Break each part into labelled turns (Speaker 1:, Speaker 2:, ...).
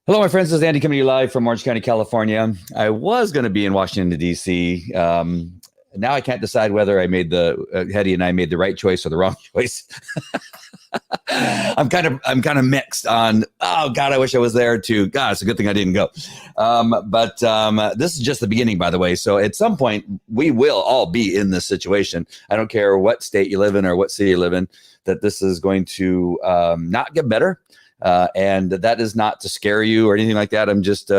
Speaker 1: Hello, my friends. This is Andy coming to you live from Orange County, California. I was going to be in Washington, D.C. Now I can't decide whether Hetty and I made the right choice or the wrong choice. I'm kind of mixed on. Oh God, I wish I was there too. God, it's a good thing I didn't go. But this is just the beginning, by the way. So at some point, we will all be in this situation. I don't care what state you live in or what city you live in. That this is going to not get better. And that is not to scare you or anything like that. I'm just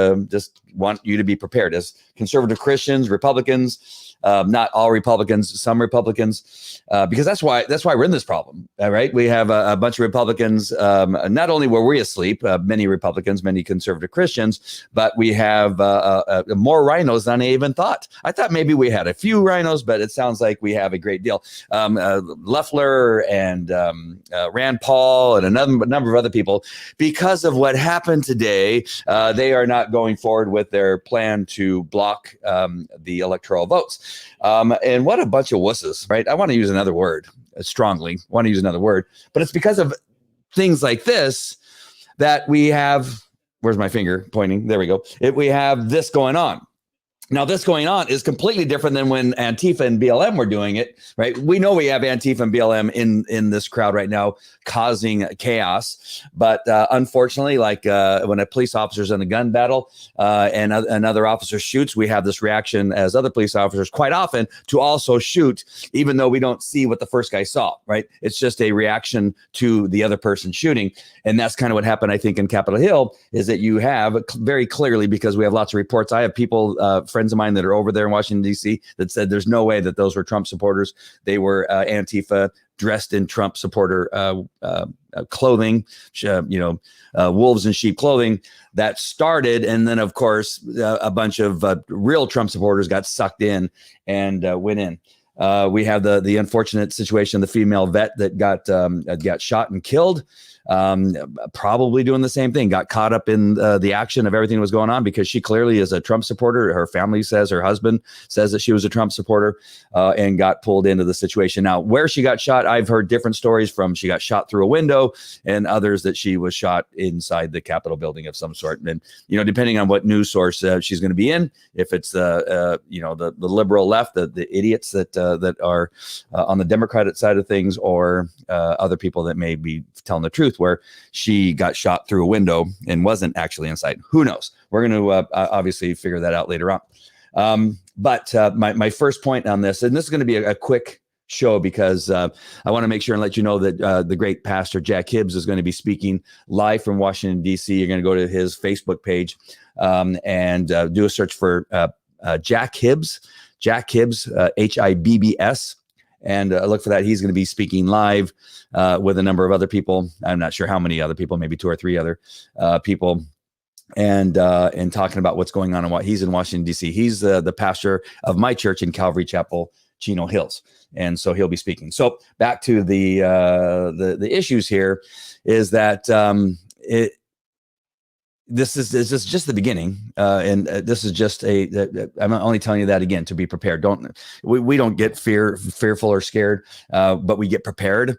Speaker 1: want you to be prepared as conservative Christians, Republicans, not all Republicans, some Republicans, because that's why we're in this problem. All right. We have a bunch of Republicans. Not only were we asleep, many Republicans, many conservative Christians, but we have more rhinos than I even thought. I thought maybe we had a few rhinos, but it sounds like we have a great deal. Loeffler and Rand Paul and a number of other people, because of what happened today, they are not going forward with their plan to block the electoral votes. And what a bunch of wusses, right? I want to use another word strongly, but it's because of things like this that we have, where's my finger pointing? There we go. We have this going on. Now, this going on is completely different than when Antifa and BLM were doing it, right? We know we have Antifa and BLM in this crowd right now causing chaos. But unfortunately, like when a police officer's in a gun battle and another officer shoots, we have this reaction as other police officers quite often to also shoot, even though we don't see what the first guy saw, right? It's just a reaction to the other person shooting. And that's kind of what happened, I think, in Capitol Hill, is that you have very clearly, because we have lots of reports. I have people, friends of mine that are over there in Washington, D.C. that said there's no way that those were Trump supporters. They were Antifa dressed in Trump supporter clothing, wolves in sheep clothing that started. And then, of course, a bunch of real Trump supporters got sucked in and went in. We have the unfortunate situation, the female vet that got shot and killed. Probably doing the same thing, got caught up in the action of everything that was going on because she clearly is a Trump supporter. Her family says, her husband says that she was a Trump supporter and got pulled into the situation. Now, where she got shot, I've heard different stories from. She got shot through a window and others that she was shot inside the Capitol building of some sort. And, depending on what news source she's going to be in, if it's, the liberal left, the idiots that are on the Democratic side of things, or other people that may be telling the truth, where she got shot through a window and wasn't actually inside. Who knows? We're going to obviously figure that out later on. But my first point on this, and this is going to be a quick show because I want to make sure and let you know that the great pastor Jack Hibbs is going to be speaking live from Washington, D.C. You're going to go to his Facebook page and do a search for Jack Hibbs, Hibbs, and look for that. He's going to be speaking live with a number of other people. I'm not sure how many other people, maybe 2 or 3 other people, and talking about what's going on and what he's in Washington, D.C. He's the pastor of my church in Calvary Chapel, Chino Hills. And so he'll be speaking. So back to the issues here is that this is just the beginning, and this is just I'm only telling you that again to be prepared. We don't get fearful or scared, but we get prepared.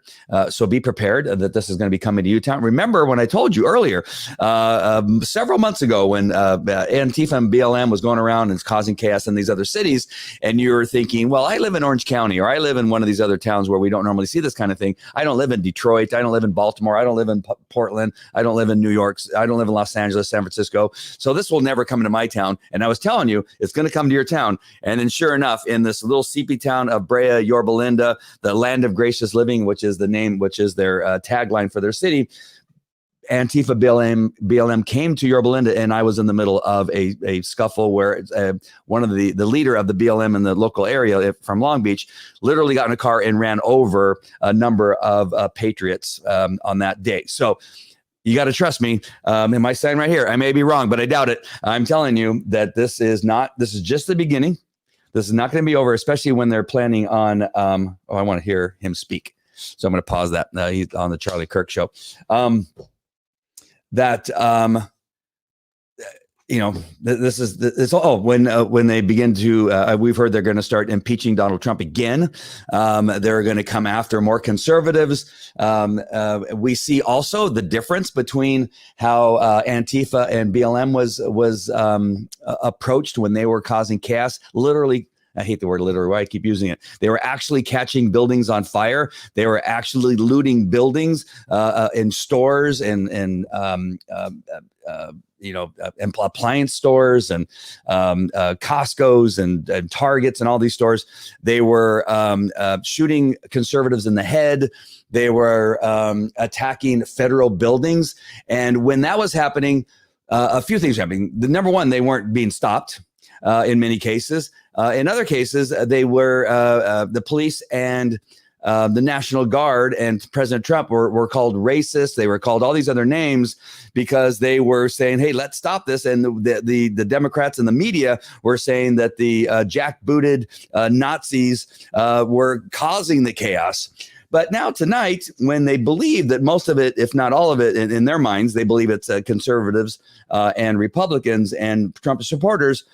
Speaker 1: So be prepared that this is going to be coming to Utah. Remember when I told you earlier, several months ago, when Antifa and BLM was going around and causing chaos in these other cities, and you're thinking, well, I live in Orange County, or I live in one of these other towns where we don't normally see this kind of thing. I don't live in Detroit. I don't live in Baltimore. I don't live in Portland. I don't live in New York. I don't live in Los Angeles, San Francisco. So this will never come into my town. And I was telling you, it's going to come to your town. And then sure enough, in this little CP town of Brea, Yorba Linda, the land of gracious living, which is their tagline for their city, Antifa BLM came to Yorba Linda, and I was in the middle of a scuffle where one of the leader of the BLM in the local area from Long Beach literally got in a car and ran over a number of patriots on that day. So you got to trust me. In my sign right here, I may be wrong, but I doubt it. I'm telling you that this is just the beginning. This is not going to be over, especially when they're planning on, I want to hear him speak. So I'm going to pause that. He's on the Charlie Kirk show. this is it's when they begin to we've heard they're going to start impeaching Donald Trump again. They're going to come after more conservatives. We see also the difference between how Antifa and BLM was approached when they were causing chaos. Literally, I hate the word literally. Why I keep using it. They were actually catching buildings on fire. They were actually looting buildings in stores and appliance stores and Costco's and Targets and all these stores. They were shooting conservatives in the head. They were attacking federal buildings. And when that was happening, a few things were happening. The number one, they weren't being stopped in many cases. In other cases, they were the police and the National Guard and President Trump were called racist. They were called all these other names because they were saying, hey, let's stop this. And the Democrats and the media were saying that the jackbooted Nazis were causing the chaos. But now tonight, when they believe that most of it, if not all of it, in their minds, they believe it's conservatives and Republicans and Trump supporters.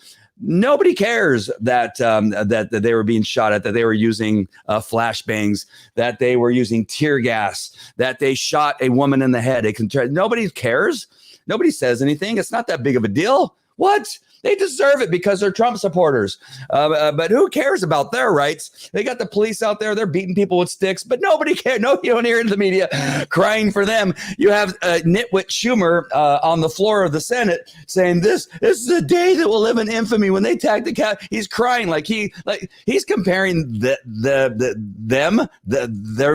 Speaker 1: Nobody cares that that they were being shot at, that they were using flashbangs, that they were using tear gas, that they shot a woman in the head. Nobody cares. Nobody says anything. It's not that big of a deal. What? They deserve it because they're Trump supporters. But who cares about their rights? They got the police out there. They're beating people with sticks, but nobody cares. No, you don't hear in the media crying for them. You have nitwit Schumer on the floor of the Senate saying this is the day that will live in infamy when they tag the cat. He's crying like he's comparing their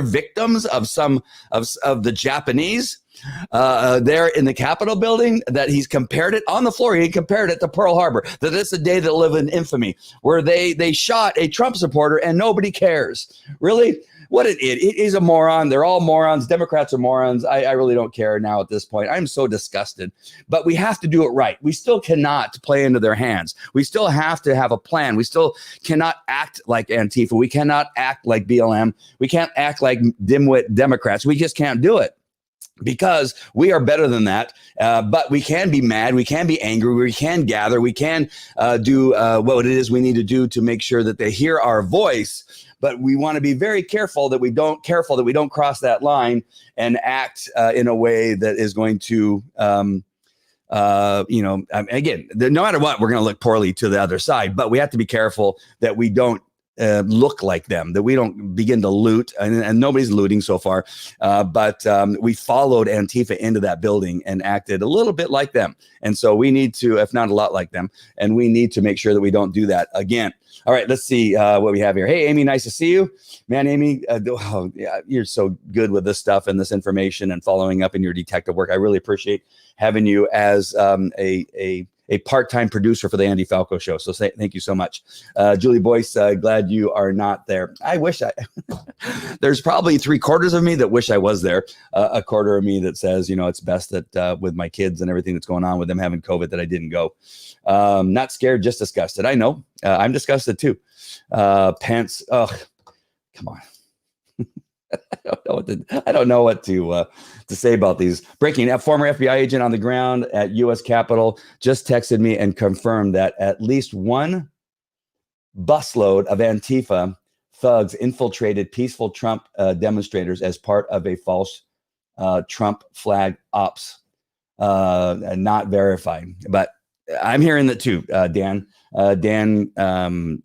Speaker 1: victims of some of the Japanese there in the Capitol building, that he's compared it on the floor. He compared it to Pearl Harbor, that it's a day that live in infamy where they shot a Trump supporter and nobody cares. Really? What an idiot. He's a moron. They're all morons. Democrats are morons. I really don't care now at this point. I'm so disgusted, but we have to do it right. We still cannot play into their hands. We still have to have a plan. We still cannot act like Antifa. We cannot act like BLM. We can't act like dimwit Democrats. We just can't do it, because we are better than that. But we can be mad. We can be angry. We can gather. We can do what it is we need to do to make sure that they hear our voice. But we want to be very careful that we don't cross that line and act in a way that is going to, again, no matter what, we're going to look poorly to the other side. But we have to be careful that we don't look like them, that we don't begin to loot, and nobody's looting so far. But we followed Antifa into that building and acted a little bit like them. And so we need to, if not a lot like them, and we need to make sure that we don't do that again. All right, let's see what we have here. Hey, Amy, nice to see you. Man, Amy, you're so good with this stuff and this information and following up in your detective work. I really appreciate having you as a part-time producer for the Andy Falco show. So thank you so much. Julie Boyce, glad you are not there. I wish there's probably 3/4 of me that wish I was there. A quarter of me that says, it's best that with my kids and everything that's going on with them having COVID that I didn't go. Not scared, just disgusted. I know. I'm disgusted too. Pence. Oh, come on. I don't know what to say about these. Breaking: a former FBI agent on the ground at U.S. Capitol just texted me and confirmed that at least one busload of Antifa thugs infiltrated peaceful Trump demonstrators as part of a false Trump flag ops. Not verified, but I'm hearing that too, Dan. Dan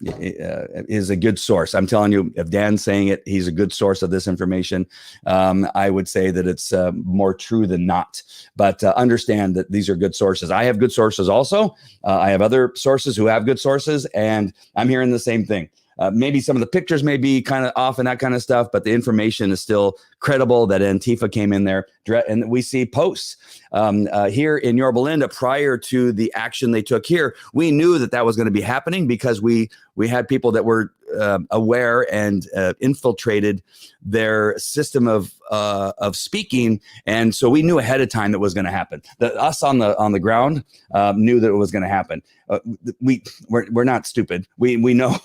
Speaker 1: is a good source. I'm telling you, if Dan's saying it, he's a good source of this information. I would say that it's more true than not. But understand that these are good sources. I have good sources also. I have other sources who have good sources, and I'm hearing the same thing. Maybe some of the pictures may be kind of off and that kind of stuff, but the information is still credible that Antifa came in there. And we see posts here in Yorba Linda prior to the action they took here. We knew that was going to be happening because we had people that were aware and infiltrated their system of speaking, and so we knew ahead of time that was going to happen. Us on the ground knew that it was going to happen. We're not stupid. We know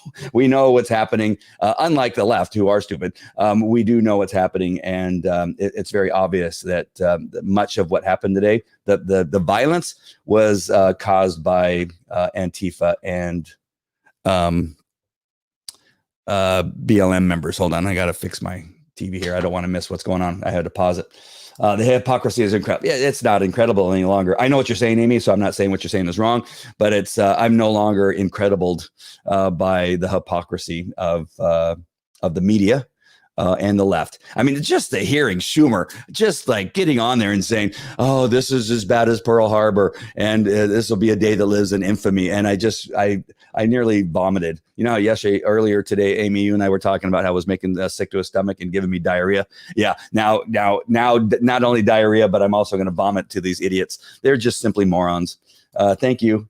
Speaker 1: what's happening. Unlike the left, who are stupid, we do know what's happening, and it's very obvious that much of what happened today, the violence was caused by Antifa and BLM members. Hold on, I got to fix my TV here. I don't want to miss what's going on. I had to pause it. The hypocrisy is incredible. Yeah, it's not incredible any longer. I know what you're saying, Amy, so I'm not saying what you're saying is wrong, but it's I'm no longer incredibled by the hypocrisy of the media. And the left. I mean, just the hearing Schumer just like getting on there and saying, "Oh, this is as bad as Pearl Harbor, and this will be a day that lives in infamy." And I nearly vomited. You know, earlier today, Amy, you and I were talking about how I was making sick to his stomach and giving me diarrhea. Yeah, now, not only diarrhea, but I'm also going to vomit to these idiots. They're just simply morons. Thank you.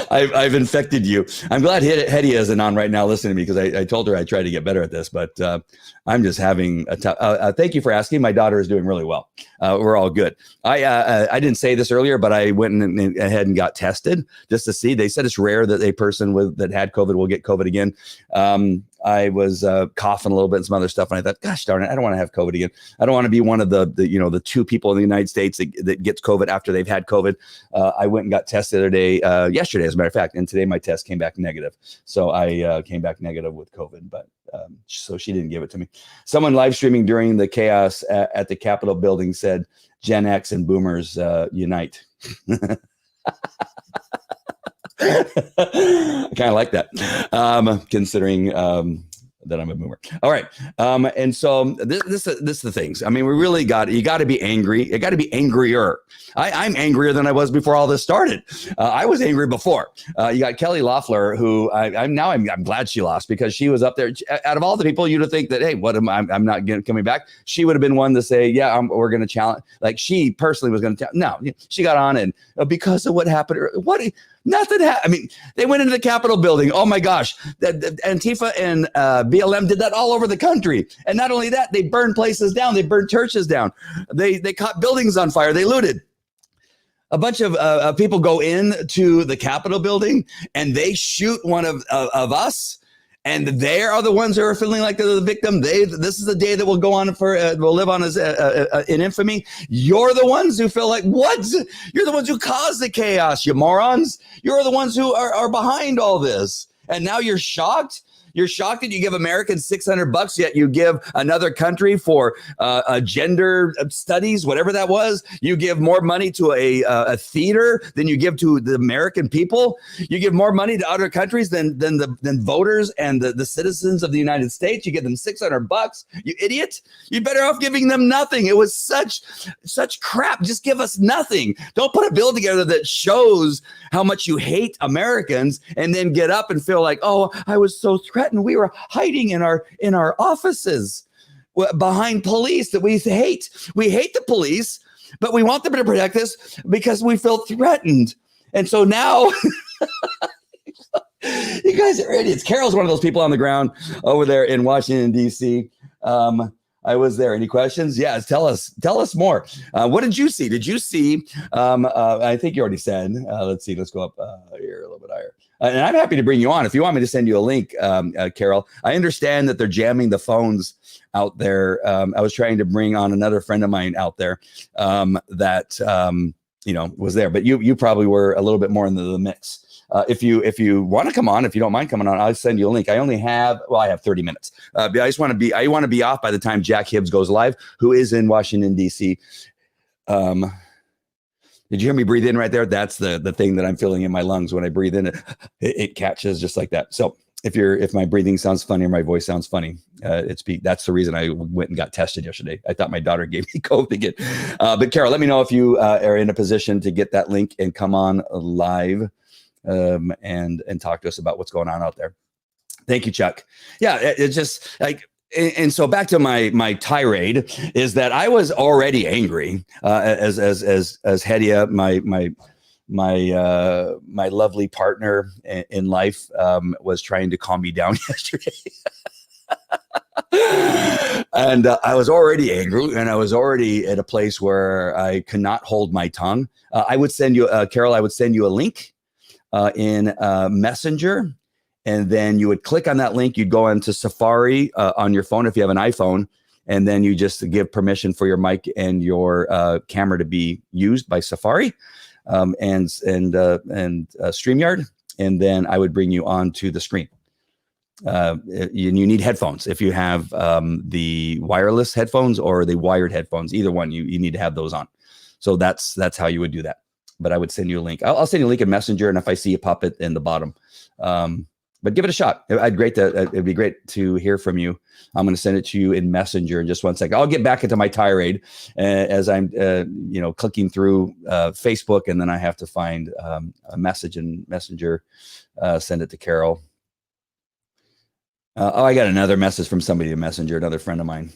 Speaker 1: I've infected you. I'm glad Hetty isn't on right now listening to me, because I told her I tried to get better at this, but I'm just having a tough. Thank you for asking. My daughter is doing really well. We're all good. I didn't say this earlier, but I went ahead and got tested just to see. They said it's rare that a person that had COVID will get COVID again. I was coughing a little bit and some other stuff, and I thought, gosh darn it, I don't want to have COVID again. I don't want to be one of the 2 people in the United States that gets COVID after they've had COVID. I went and got tested the other day, yesterday, as a matter of fact, and today my test came back negative. So I came back negative with COVID, but so she didn't give it to me. Someone live streaming during the chaos at the Capitol building said, "Gen X and Boomers unite." I kind of like that, considering that I'm a boomer. All right. And so this is the things. I mean, you got to be angry. You got to be angrier. I'm angrier than I was before all this started. I was angry before. You got Kelly Loeffler, who I'm glad she lost, because she was up there. Out of all the people, you'd think that, hey, I'm not coming back. She would have been one to say, yeah, we're going to challenge. Like, she personally was going to. No, she got on, and because of what happened, nothing happened. I mean, they went into the Capitol building. Oh my gosh, Antifa and BLM did that all over the country. And not only that, they burned places down. They burned churches down. They caught buildings on fire. They looted. A bunch of people go into the Capitol building and they shoot one of us. And they are the ones who are feeling like they're the victim. This is the day that will go on will live on as in infamy. You're the ones who feel like, what? You're the ones who caused the chaos, you morons. You're the ones who are behind all this. And now you're shocked. You're shocked that you give Americans $600, yet you give another country for gender studies, whatever that was. You give more money to a theater than you give to the American people. You give more money to other countries than voters and the citizens of the United States. You give them $600. You idiot! You're better off giving them nothing. It was such crap. Just give us nothing. Don't put a bill together that shows how much you hate Americans, and then get up and feel like, oh, I was so threatened. We were hiding in our offices behind police that we hate. We hate the police, but we want them to protect us because we feel threatened. And so now you guys are idiots. Carol's one of those people on the ground over there in Washington, D.C. I was there. Any questions? Yes. Tell us more. What did you see? Did you see? I think you already said. Let's see. Let's go up here a little bit higher. And I'm happy to bring you on if you want me to send you a link, Carol. I understand that they're jamming the phones out there. I was trying to bring on another friend of mine out there that was there, but you probably were a little bit more in the mix. If you want to come on, if you don't mind coming on, I'll send you a link. I have 30 minutes. But I want to be off by the time Jack Hibbs goes live, who is in Washington, D.C. Did you hear me breathe in right there? That's the thing that I'm feeling in my lungs when I breathe in. It catches just like that. So if my breathing sounds funny or my voice sounds funny, that's the reason I went and got tested yesterday. I thought my daughter gave me COVID again. But Carol, let me know if you are in a position to get that link and come on live and talk to us about what's going on out there. Thank you, Chuck. Yeah, it's just like. And so back to my tirade is that I was already angry as Hedia, my lovely partner in life, was trying to calm me down yesterday. And I was already angry, and I was already at a place where I could not hold my tongue. I would send you, Carol, I would send you a link in Messenger. And then you would click on that link. You'd go into Safari on your phone if you have an iPhone, and then you just give permission for your mic and your camera to be used by Safari and StreamYard, and then I would bring you onto the screen. You need headphones. If you have the wireless headphones or the wired headphones, either one, you need to have those on. So that's how you would do that. But I would send you a link. I'll send you a link in Messenger, and if I see you pop it in the bottom. But give it a shot. It'd be great to hear from you. I'm going to send it to you in Messenger in just 1 second. I'll get back into my tirade as I'm clicking through Facebook, and then I have to find a message in Messenger, send it to Carol. I got another message from somebody in Messenger, another friend of mine.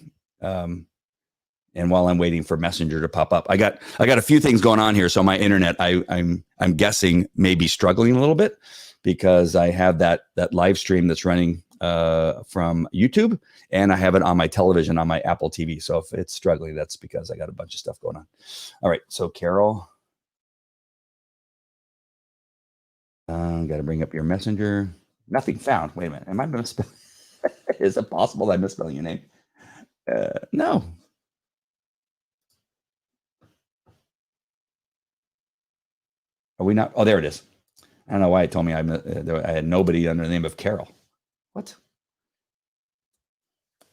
Speaker 1: And while I'm waiting for Messenger to pop up, I got a few things going on here. So my internet, I'm guessing, may be struggling a little bit because I have that live stream that's running from YouTube, and I have it on my television on my Apple TV. So if it's struggling, that's because I got a bunch of stuff going on. All right. So Carol, got to bring up your Messenger. Nothing found. Wait a minute. Am I misspelling? Is it possible that I'm misspelling your name? No. Are we not? Oh, there it is. I don't know why it told me I had nobody under the name of Carol. What?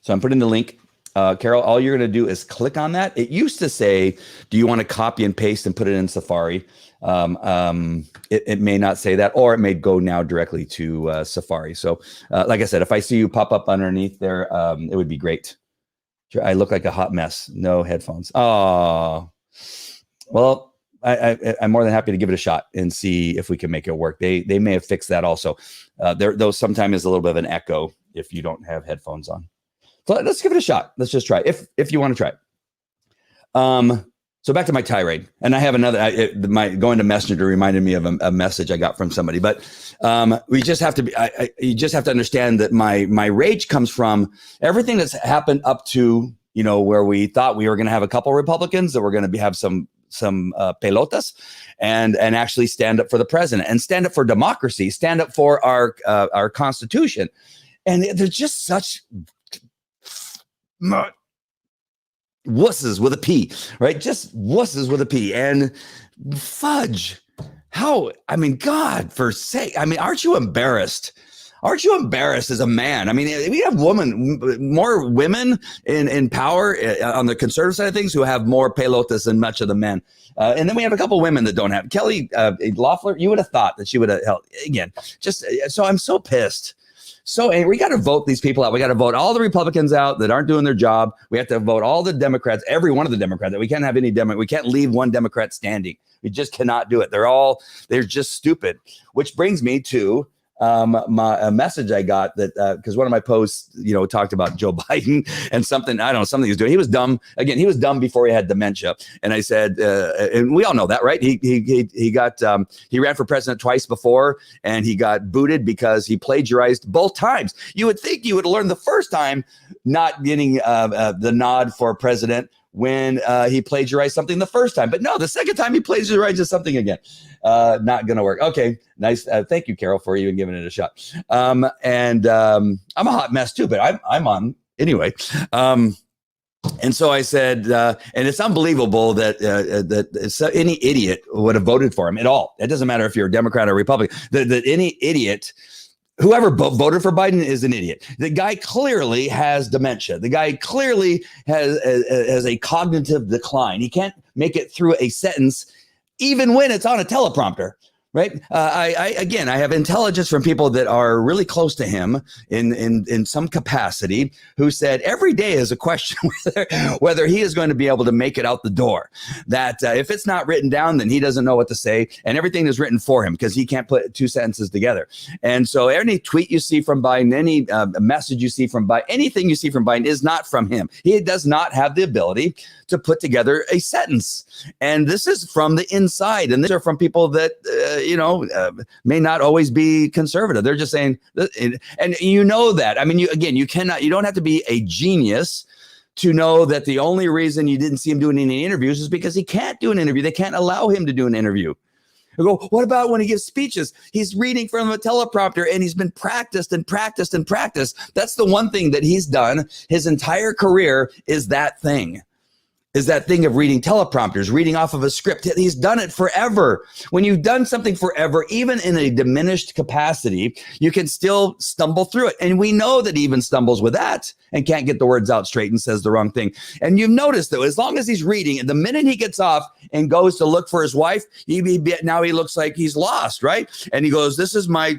Speaker 1: So I'm putting the link. Carol, all you're going to do is click on that. It used to say, do you want to copy and paste and put it in Safari? It may not say that, or it may go now directly to Safari. So like I said, if I see you pop up underneath there, it would be great. I look like a hot mess. No headphones. Oh, well, I'm more than happy to give it a shot and see if we can make it work. They may have fixed that also. Though sometimes is a little bit of an echo if you don't have headphones on. So let's give it a shot. Let's just try it if you want to try it. So back to my tirade, and I have another. My going to Messenger reminded me of a message I got from somebody. But we just have to be. You just have to understand that my rage comes from everything that's happened up to where we thought we were going to have a couple Republicans that were going to have some pelotas and actually stand up for the president and stand up for democracy, stand up for our Constitution, and they're just such wusses with a P, right? Just wusses with a P and fudge. How? I mean, God, for sake. I mean, aren't you embarrassed? Aren't you embarrassed as a man? I mean, we have more women in power on the conservative side of things who have more pelotas than much of the men. And then we have a couple women that don't have. Kelly Loeffler, you would have thought that she would have held. Again, just so I'm so pissed. So we got to vote these people out. We got to vote all the Republicans out that aren't doing their job. We have to vote all the Democrats, every one of the Democrats. We can't have any Democrat. We can't leave one Democrat standing. We just cannot do it. They're just stupid. Which brings me to a message I got that because one of my posts, talked about Joe Biden and something he was doing. He was dumb. Again, he was dumb before he had dementia. And I said, and we all know that, right? He ran for president twice before, and he got booted because he plagiarized both times. You would think you would learn the first time not getting the nod for president when he plagiarized something the first time. But no, the second time he plagiarizes something again. Not going to work. Okay, nice. Thank you, Carol, for even giving it a shot. I'm a hot mess too, but I'm on anyway. And so I said, and it's unbelievable that any idiot would have voted for him at all. It doesn't matter if you're a Democrat or Republican, that any idiot, whoever voted for Biden is an idiot. The guy clearly has dementia. The guy clearly has a cognitive decline. He can't make it through a sentence, even when it's on a teleprompter, right? I have intelligence from people that are really close to him in some capacity who said every day is a question whether he is going to be able to make it out the door. That if it's not written down, then he doesn't know what to say, and everything is written for him because he can't put two sentences together. And so any tweet you see from Biden, any message you see from Biden, anything you see from Biden is not from him. He does not have the ability to put together a sentence. And this is from the inside. And these are from people that, may not always be conservative. They're just saying, and you know that. I mean, you don't have to be a genius to know that the only reason you didn't see him doing any interviews is because he can't do an interview. They can't allow him to do an interview. I go, what about when he gives speeches? He's reading from a teleprompter and he's been practiced and practiced and practiced. That's the one thing that he's done his entire career is that thing. Is that thing of reading teleprompters, reading off of a script. He's done it forever. When you've done something forever, even in a diminished capacity, you can still stumble through it. And we know that he even stumbles with that and can't get the words out straight and says the wrong thing. And you've noticed, though, as long as he's reading, the minute he gets off and goes to look for his wife, now he looks like he's lost, right? And he goes, this is my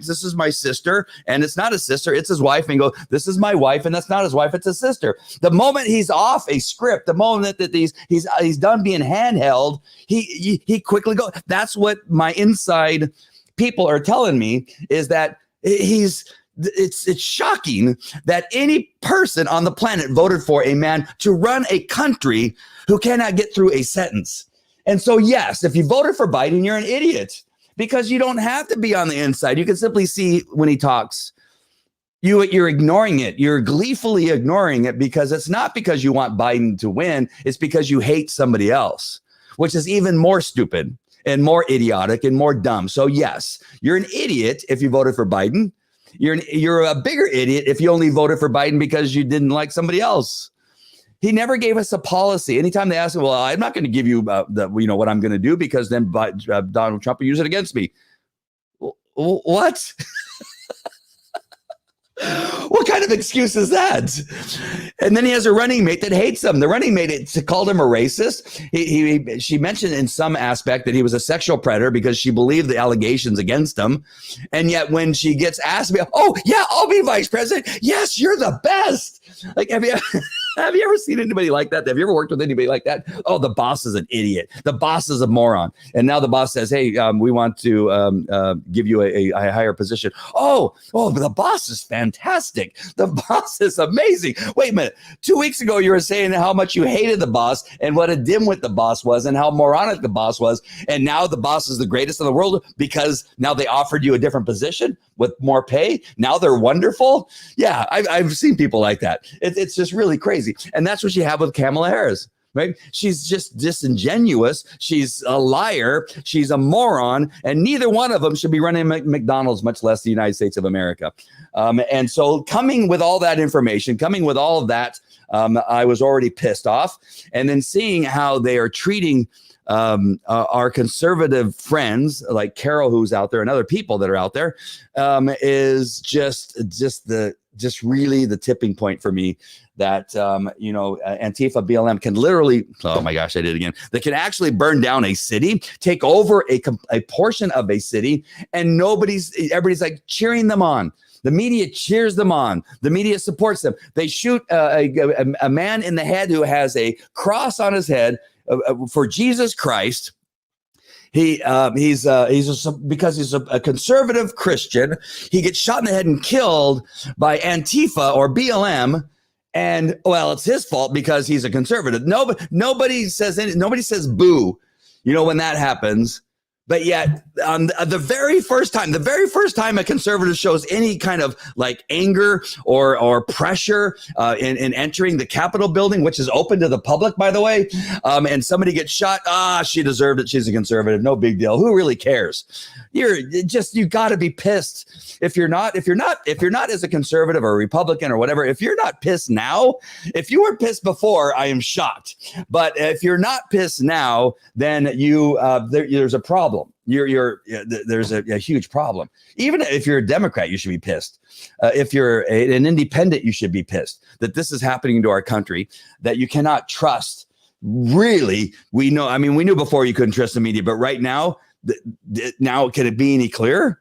Speaker 1: sister, and it's not his sister, it's his wife. And he goes, this is my wife, and that's not his wife, it's his sister. The moment he's off a script, the moment that he's done being handheld, he quickly goes. That's what my inside people are telling me, is that it's shocking that any person on the planet voted for a man to run a country who cannot get through a sentence. And so, yes, if you voted for Biden, you're an idiot, because you don't have to be on the inside. You can simply see when he talks. You're ignoring it. You're gleefully ignoring it, because it's not because you want Biden to win. It's because you hate somebody else, which is even more stupid and more idiotic and more dumb. So yes, you're an idiot if you voted for Biden. You're a bigger idiot if you only voted for Biden because you didn't like somebody else. He never gave us a policy. Anytime they ask him, well, I'm not going to give you what I'm going to do, because then Donald Trump will use it against me. What? What kind of excuse is that? And then he has a running mate that hates him. The running mate called him a racist. She mentioned in some aspect that he was a sexual predator because she believed the allegations against him. And yet when she gets asked, oh, yeah, I'll be vice president. Yes, you're the best. Like, have you ever seen anybody like that? Have you ever worked with anybody like that? Oh, the boss is an idiot. The boss is a moron. And now the boss says, hey, we want to give you a higher position. Oh, the boss is fantastic. The boss is amazing. Wait a minute. 2 weeks ago, you were saying how much you hated the boss and what a dimwit the boss was and how moronic the boss was. And now the boss is the greatest in the world because now they offered you a different position with more pay. Now they're wonderful. Yeah, I've seen people like that. It's just really crazy. And that's what you have with Kamala Harris. Right? She's just disingenuous. She's a liar. She's a moron. And neither one of them should be running McDonald's, much less the United States of America. And so coming with all that information, coming with all of that, I was already pissed off. And then seeing how they are treating our conservative friends like Carol, who's out there, and other people that are out there, is just really the tipping point for me. That, Antifa BLM can literally, oh my gosh, I did it again. They can actually burn down a city, take over a portion of a city, and everybody's like cheering them on. The media cheers them on. The media supports them. They shoot a man in the head who has a cross on his head for Jesus Christ. Because he's a conservative Christian. He gets shot in the head and killed by Antifa or BLM. And well, it's his fault because he's a conservative. Nobody says boo, when that happens. But yet, the very first time a conservative shows any kind of like anger or pressure in entering the Capitol building, which is open to the public, by the way, and somebody gets shot, she deserved it. She's a conservative. No big deal. Who really cares? You got to be pissed. If you're not as a conservative or a Republican or whatever, if you're not pissed now, if you were pissed before, I am shocked. But if you're not pissed now, then there's a problem. There's a huge problem. Even if you're a Democrat, you should be pissed. If you're an independent, you should be pissed that this is happening to our country, that you cannot trust. Really, we knew before you couldn't trust the media, but right now, can it be any clearer?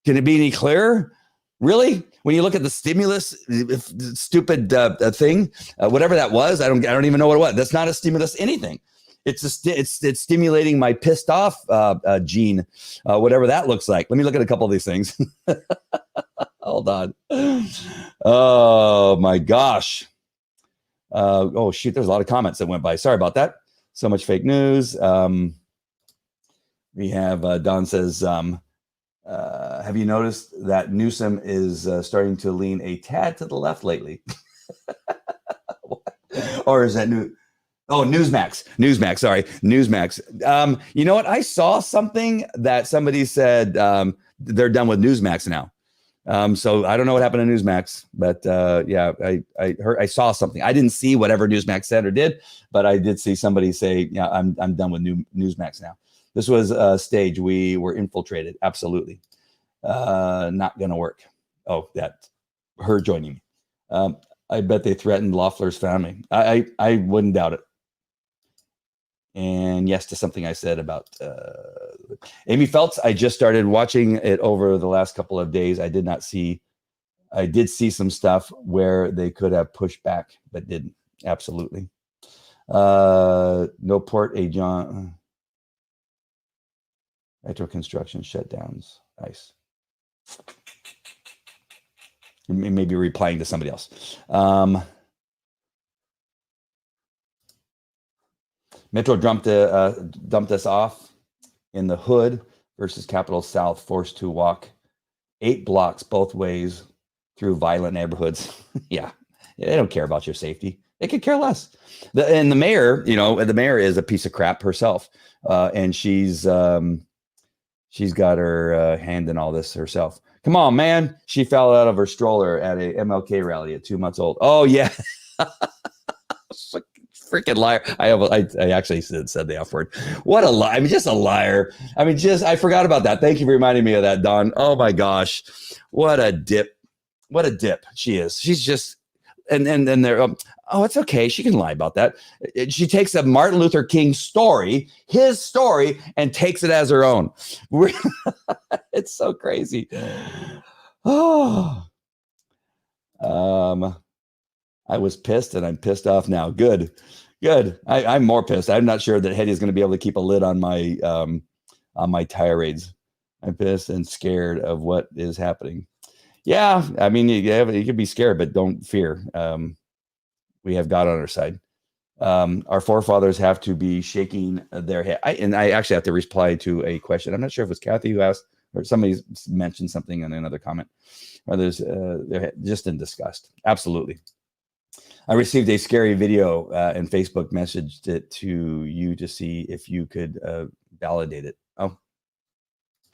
Speaker 1: Can it be any clearer? Really? When you look at the stimulus, stupid thing, whatever that was, I don't even know what it was. That's not a stimulus anything. It's stimulating my pissed off gene, whatever that looks like. Let me look at a couple of these things. Hold on. Oh my gosh. Oh shoot, there's a lot of comments that went by. Sorry about that. So much fake news. We have Don says, have you noticed that Newsom is starting to lean a tad to the left lately? Or is that new? Oh, Newsmax. Sorry, Newsmax. You know what? I saw something that somebody said they're done with Newsmax now. So I don't know what happened to Newsmax, but yeah, I saw something. I didn't see whatever Newsmax said or did, but I did see somebody say, "Yeah, I'm done with Newsmax now." This was a stage. We were infiltrated. Absolutely, not going to work. Oh, that her joining me. I bet they threatened Loeffler's family. I wouldn't doubt it. And yes to something I said about Amy Feltz. I just started watching it over the last couple of days. I did see some stuff where they could have pushed back, but didn't. Absolutely. No port a John. Metro construction shutdowns. Nice. Maybe replying to somebody else. Metro dumped us off in the hood versus Capitol South, forced to walk 8 blocks both ways through violent neighborhoods. Yeah, they don't care about your safety. They could care less. And the mayor, the mayor is a piece of crap herself, and she's got her hand in all this herself. Come on, man. She fell out of her stroller at a MLK rally at 2 months old. Oh, yeah. Freaking liar. I actually said the F word. What a lie. I mean, just a liar. I mean, I forgot about that. Thank you for reminding me of that, Don. Oh my gosh. What a dip. What a dip she is. She's just, and they're, oh, it's okay. She can lie about that. She takes a Martin Luther King story, his story, and takes it as her own. It's so crazy. Oh, I was pissed and I'm pissed off now. Good. I'm more pissed. I'm not sure that Hetty is going to be able to keep a lid on my tirades. I'm pissed and scared of what is happening. Yeah, I mean, you could be scared, but don't fear. We have God on our side. Our forefathers have to be shaking their head. I actually have to reply to a question. I'm not sure if it was Kathy who asked, or somebody mentioned something in another comment. Others, they're just in disgust. Absolutely. I received a scary video and Facebook messaged it to you to see if you could validate it. Oh,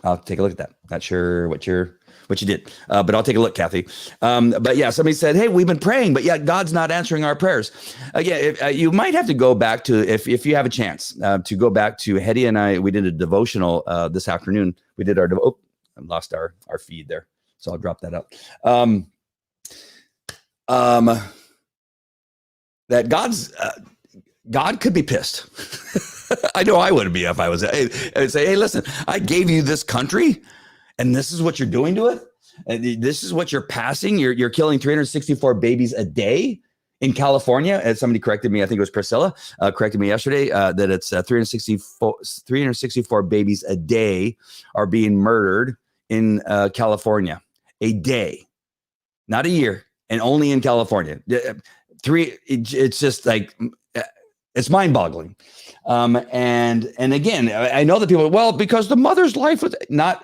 Speaker 1: I'll take a look at that. Not sure what you did, but I'll take a look, Kathy. But yeah, somebody said, "Hey, we've been praying, but yet God's not answering our prayers." You might have to go back to, if you have a chance, to go back to Hetty and I. We did a devotional this afternoon. We did I lost our feed there, so I'll drop that out. That God could be pissed. I know I would be if I was. I'd say, "Hey, listen, I gave you this country, and this is what you're doing to it. And this is what you're passing. You're killing 364 babies a day in California." And somebody corrected me. I think it was Priscilla corrected me yesterday that it's 364 babies a day are being murdered in California a day, not a year, and only in California. It's just like, it's mind-boggling. And again, I know that people, well, because the mother's life was not.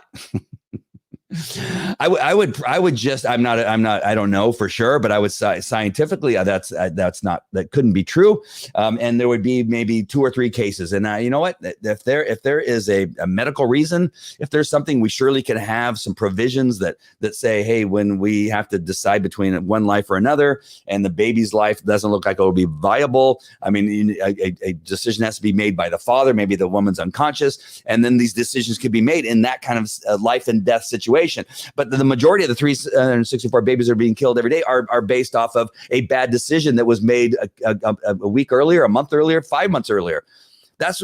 Speaker 1: I would just, I don't know for sure, but I would say scientifically that couldn't be true. And there would be maybe 2 or 3 cases. And you know what, if there is a medical reason, if there's something, we surely can have some provisions that say, hey, when we have to decide between one life or another, and the baby's life doesn't look like it will be viable. I mean, a decision has to be made by the father. Maybe the woman's unconscious. And then these decisions could be made in that kind of life and death situation. But the majority of the 364 babies that are being killed every day are based off of a bad decision that was made a week earlier, a month earlier, 5 months earlier. That's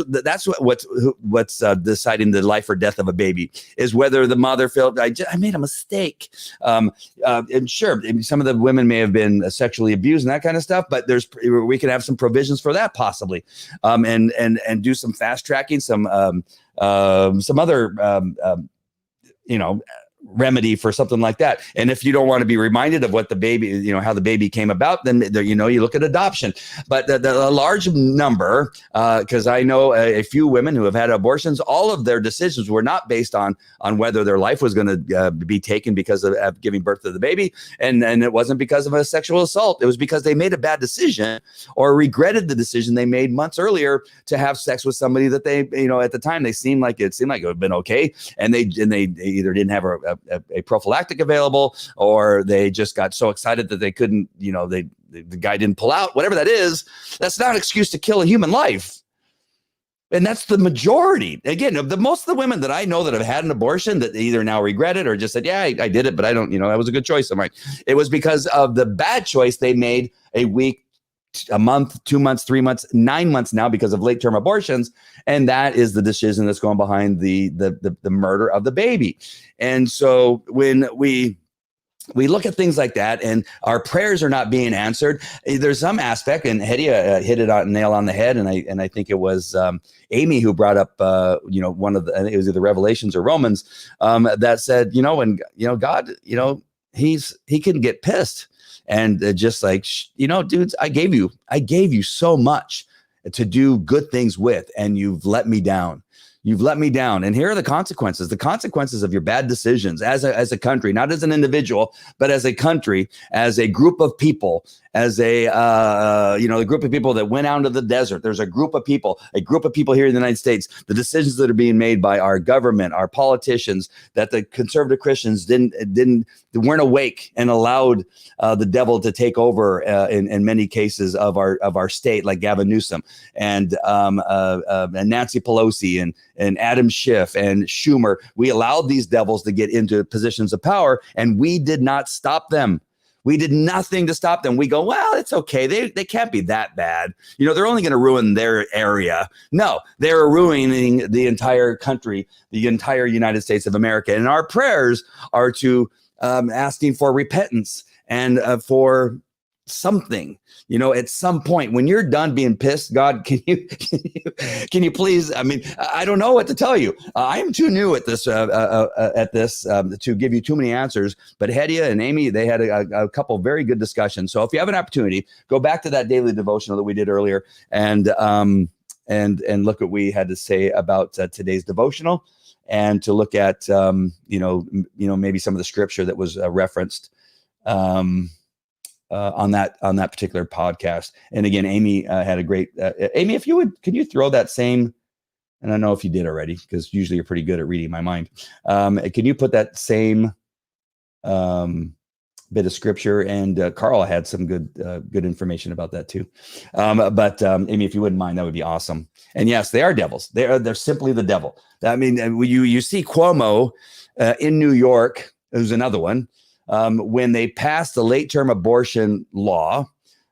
Speaker 1: what's deciding the life or death of a baby, is whether the mother felt, I made a mistake. And sure, some of the women may have been sexually abused and that kind of stuff, but we can have some provisions for that possibly, and do some fast tracking, some other remedy for something like that. And if you don't want to be reminded of what the baby, how the baby came about, then you look at adoption. But the large number, because I know a few women who have had abortions, all of their decisions were not based on whether their life was going to be taken because of giving birth to the baby, and it wasn't because of a sexual assault. It was because they made a bad decision or regretted the decision they made months earlier to have sex with somebody that they, at the time it seemed like it would have been okay, and they either didn't have a prophylactic available, or they just got so excited that they couldn't, the guy didn't pull out, whatever that is. That's not an excuse to kill a human life. And that's the majority. Again, of most of the women that I know that have had an abortion that either now regret it or just said, yeah, I did it, but I don't, that was a good choice. I'm like, it was because of the bad choice they made a week, a month, 2 months, 3 months, 9 months now because of late term abortions. And that is the decision that's going behind the murder of the baby. And so when we look at things like that and our prayers are not being answered, there's some aspect, and Hedy hit it on nail on the head. And I think it was Amy who brought up, one of I think it was either Revelations or Romans, that said, when, God, he can get pissed. And just like, dudes, I gave you so much to do good things with, and you've let me down. You've let me down. And here are the consequences of your bad decisions as a country, not as an individual, but as a country, as a group of people, as a group of people that went out into the desert. There's a group of people here in the United States, the decisions that are being made by our government, our politicians, that the conservative Christians weren't awake and allowed the devil to take over in many cases of our state, like Gavin Newsom and Nancy Pelosi and Adam Schiff and Schumer. We allowed these devils to get into positions of power, and we did not stop them. We did nothing to stop them. We go, well, it's okay. They can't be that bad. They're only going to ruin their area. No, they're ruining the entire country, the entire United States of America. And our prayers are to asking for repentance and for something, at some point when you're done being pissed, God, can you please, I don't know what to tell you. I am too new at this, to give you too many answers, but Hedy and Amy, they had a couple very good discussions. So if you have an opportunity, go back to that daily devotional that we did earlier and look what we had to say about today's devotional, and to look at, maybe some of the scripture that was referenced, on that particular podcast. And again, Amy had a great, Amy, if you would, could you throw that same, and I don't know if you did already, because usually you're pretty good at reading my mind. Can you put that same bit of scripture? And Carl had some good information about that too. But Amy, if you wouldn't mind, that would be awesome. And yes, they are devils. They're simply the devil. You see Cuomo in New York, who's another one. When they passed the late-term abortion law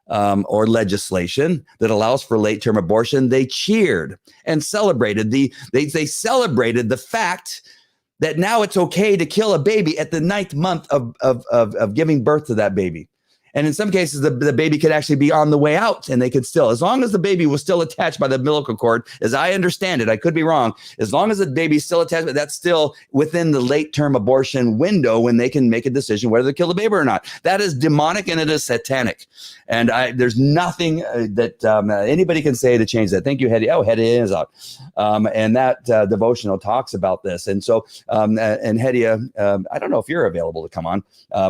Speaker 1: or legislation that allows for late-term abortion, they cheered and celebrated they celebrated the fact that now it's okay to kill a baby at the 9th month of giving birth to that baby. And in some cases, the baby could actually be on the way out, and they could still, as long as the baby was still attached by the umbilical cord, as I understand it, I could be wrong, as long as the baby's still attached, but that's still within the late-term abortion window when they can make a decision whether to kill the baby or not. That is demonic and it is satanic. And there's nothing that anybody can say to change that. Thank you, Hedy. Oh, Hedy is out. And that devotional talks about this. And so, and Hedy, I don't know if you're available to come on.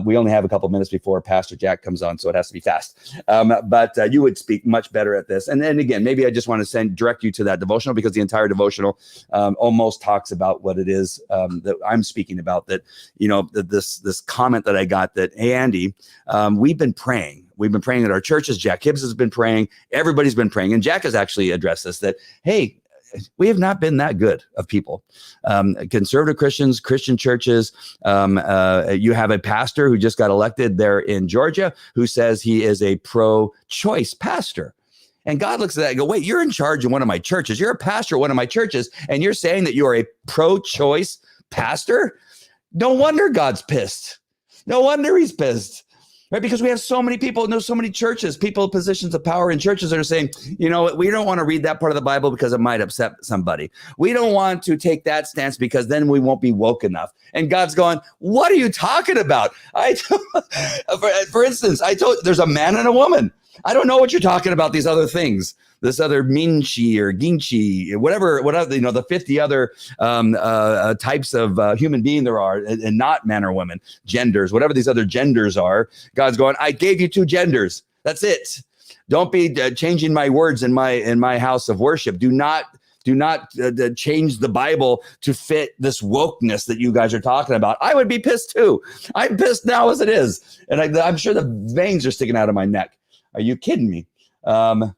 Speaker 1: We only have a couple minutes before Pastor Jack comes on, so it has to be fast. But you would speak much better at this. And then again, maybe I just want to direct you to that devotional, because the entire devotional almost talks about what it is that I'm speaking about. That, this comment that I got that, hey, Andy, we've been praying. We've been praying at our churches. Jack Hibbs has been praying. Everybody's been praying. And Jack has actually addressed this, that, hey, we have not been that good of people. Conservative Christians, Christian churches. You have a pastor who just got elected there in Georgia who says he is a pro-choice pastor. And God looks at that and go, wait, you're in charge of one of my churches. You're a pastor at one of my churches, and you're saying that you are a pro-choice pastor? No wonder God's pissed. No wonder he's pissed. right? Because we have so many people, and there's so many churches, people in positions of power in churches that are saying, you know, we don't want to read that part of the Bible because it might upset somebody. We don't want to take that stance because then we won't be woke enough. And God's going, what are you talking about? For instance, I told there's a man and a woman. I don't know what you're talking about, these other things, this other minchi or ginchi, whatever, you know, the 50 other types of human being there are, and not men or women, genders, whatever these other genders are. God's going, I gave you 2 genders. That's it. Don't be changing my words in my house of worship. Do not change the Bible to fit this wokeness that you guys are talking about. I would be pissed too. I'm pissed now as it is. And I'm sure the veins are sticking out of my neck. Are you kidding me? Dan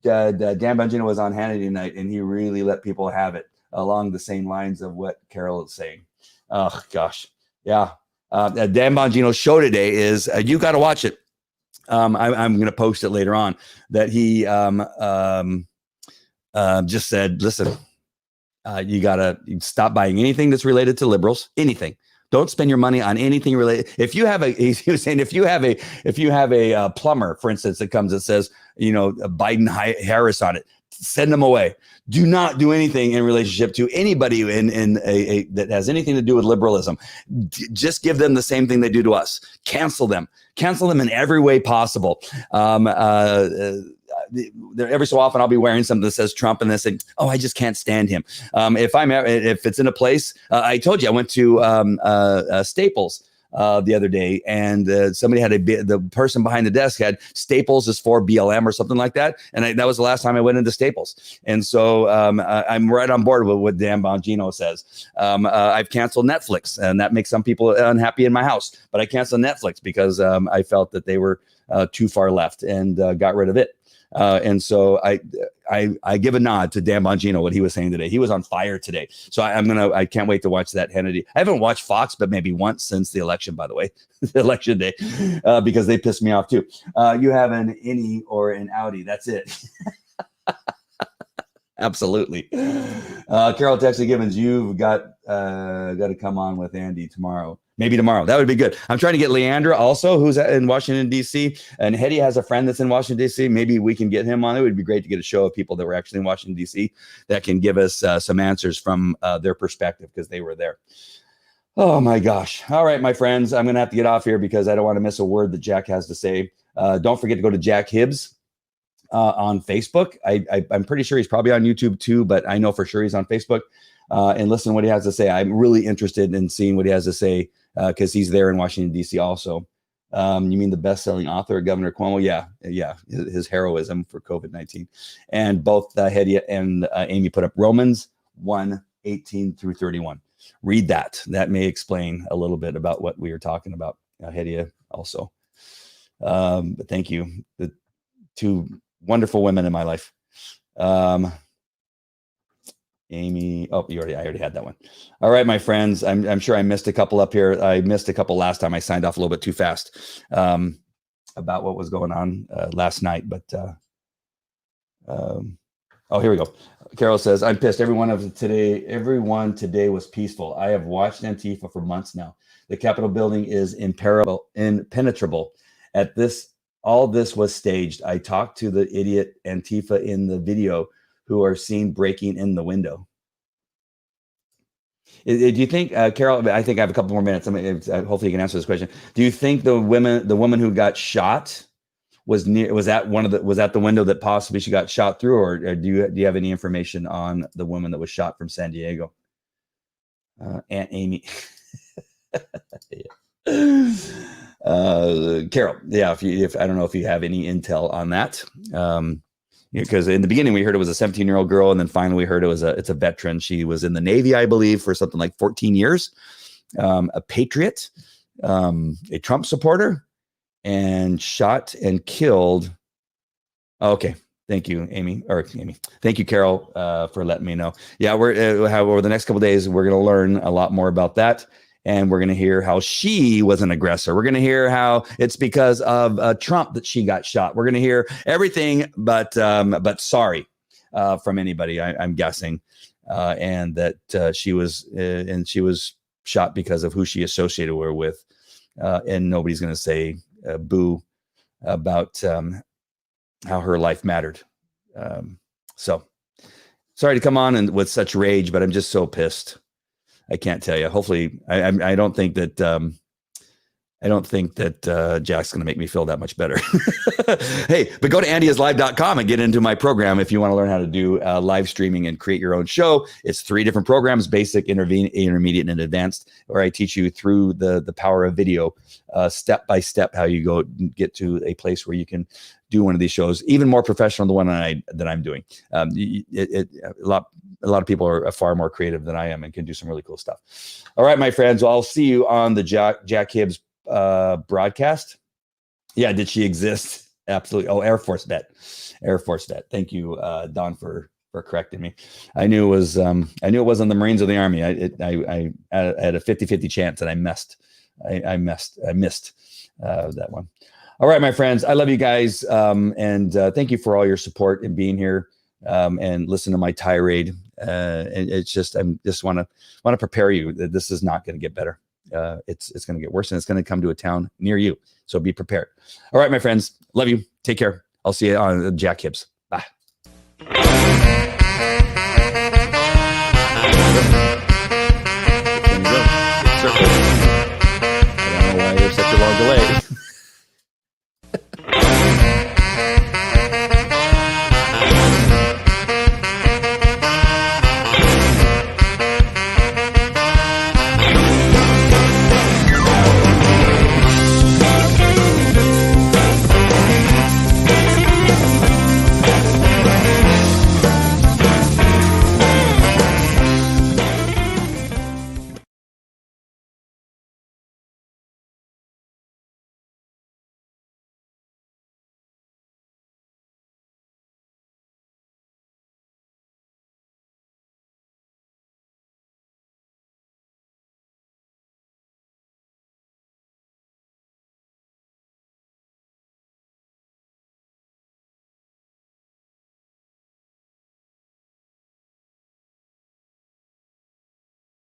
Speaker 1: Bongino was on Hannity tonight, and he really let people have it along the same lines of what Carol is saying. Oh, gosh. Yeah. Dan Bongino's show today is, you got to watch it. I'm going to post it later on, that he just said, listen, you got to stop buying anything that's related to liberals, anything. Don't spend your money on anything related. If you have he was saying, if you have a plumber, for instance, that comes that says, you know, Biden Harris on it, send them away. Do not do anything in relationship to anybody in a that has anything to do with liberalism. Just give them the same thing they do to us. Cancel them in every way possible. Every so often I'll be wearing something that says Trump, and they say, oh, I just can't stand him. If it's in a place, I told you I went to Staples the other day, and somebody had the person behind the desk had Staples is for BLM or something like that. And that was the last time I went into Staples. And so I'm right on board with what Dan Bongino says. I've canceled Netflix, and that makes some people unhappy in my house, but I canceled Netflix because I felt that they were too far left, and got rid of it. And so I give a nod to Dan Bongino, what he was saying today. He was on fire today. So I can't wait to watch that Hannity. I haven't watched Fox, but maybe once since the election, by the way, the election day, because they pissed me off too. You have an innie or an outie. That's it. Absolutely. Carol Texas Gibbons, you've got to come on with Andy tomorrow. Maybe tomorrow. That would be good. I'm trying to get Leandra also, who's in Washington, D.C. And Hetty has a friend that's in Washington, D.C. Maybe we can get him on. It would be great to get a show of people that were actually in Washington, D.C. that can give us some answers from their perspective, because they were there. Oh, my gosh. All right, my friends. I'm going to have to get off here because I don't want to miss a word that Jack has to say. Don't forget to go to Jack Hibbs on Facebook. I'm pretty sure he's probably on YouTube too, but I know for sure he's on Facebook. And listen to what he has to say. I'm really interested in seeing what he has to say, because he's there in Washington, D.C. also. You mean the best-selling author, Governor Cuomo? Yeah. His heroism for COVID-19. And both Hedy and Amy put up Romans 1:18-31. Read that. That may explain a little bit about what we were talking about. Hedy also. But thank you. The 2 wonderful women in my life. Amy, I already had that one. All right, my friends. I'm sure I missed a couple up here. I missed a couple last time. I signed off a little bit too fast about what was going on last night. But here we go. Carol says, I'm pissed. Everyone today was peaceful. I have watched Antifa for months now. The Capitol building is impenetrable. All this was staged. I talked to the idiot Antifa in the video who are seen breaking in the window. Do you think, Carol, I think I have a couple more minutes. Hopefully you can answer this question. Do you think the woman who got shot was that the window that possibly she got shot through, or do you have any information on the woman that was shot from San Diego? Aunt Amy. Carol, yeah, if I don't know if you have any intel on that. Because in the beginning we heard it was a 17-year-old girl, and then finally we heard it's a veteran. She was in the Navy, I believe, for something like 14 years. A patriot, a Trump supporter, and shot and killed. Okay, thank you, Amy. Thank you, Carol, for letting me know. Yeah, we're over the next couple of days we're going to learn a lot more about that. And we're going to hear how she was an aggressor. We're going to hear how it's because of Trump that she got shot. We're going to hear everything but sorry from anybody, I'm guessing. And that she was shot because of who she associated her with. And nobody's going to say Boo about how her life mattered. So sorry to come on and with such rage, but I'm just so pissed. I can't tell you. Hopefully, I don't think that Jack's going to make me feel that much better. Hey, but go to andyislive.com and get into my program if you want to learn how to do live streaming and create your own show. It's 3 different programs: basic, intermediate, and advanced, where I teach you through the power of video, step by step, how you get to a place where you can do one of these shows, even more professional than the one that I'm doing. A lot of people are far more creative than I am and can do some really cool stuff. All right, my friends. Well, I'll see you on the Jack Hibbs broadcast. Yeah, did she exist? Absolutely. Oh, Air Force vet. Thank you, Don, for correcting me. I knew it was in the Marines or the Army. I had a 50-50 chance, and I missed that one. All right, my friends, I love you guys, and thank you for all your support and being here and listen to my tirade. And it's just I just want to prepare you that this is not going to get better. It's going to get worse, and it's going to come to a town near you. So be prepared. All right, my friends, love you. Take care. I'll see you on Jack Hibbs. Bye. I don't know why there's such a long delay.